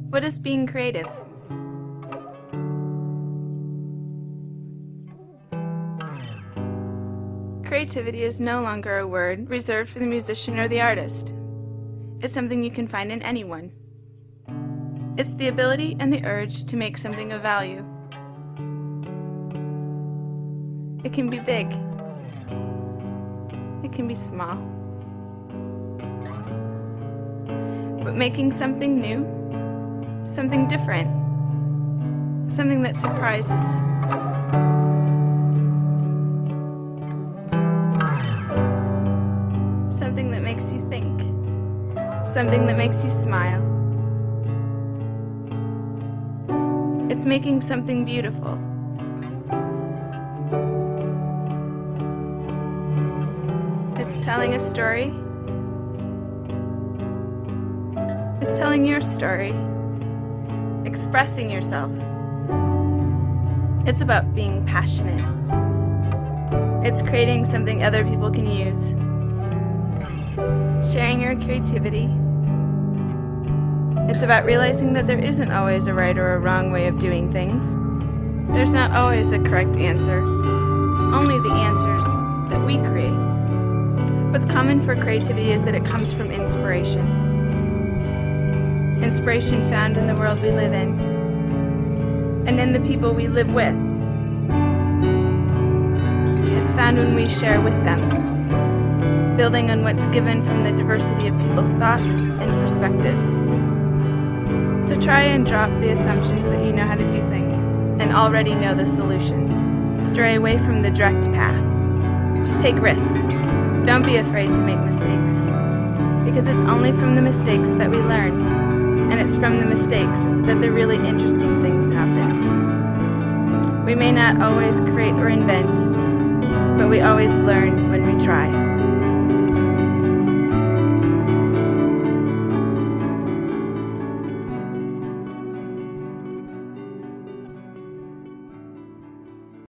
What is being creative? Creativity is no longer a word reserved for the musician or the artist. It's something you can find in anyone. It's the ability and the urge to make something of value. It can be big. It can be small. But making something new, something different, something that surprises. Something that makes you think. Something that makes you smile. It's making something beautiful. It's telling a story. It's telling your story. Expressing yourself. It's about being passionate. It's creating something other people can use. Sharing your creativity. It's about realizing that there isn't always a right or a wrong way of doing things. There's not always a correct answer, only the answers that we create. What's common for creativity is that it comes from inspiration. Inspiration found in the world we live in, and in the people we live with. It's found when we share with them, building on what's given from the diversity of people's thoughts and perspectives. So try and drop the assumptions that you know how to do things and already know the solution. Stray away from the direct path. Take risks. Don't be afraid to make mistakes, because it's only from the mistakes that we learn, and it's from the mistakes that the really interesting things happen. We may not always create or invent, but we always learn when we try.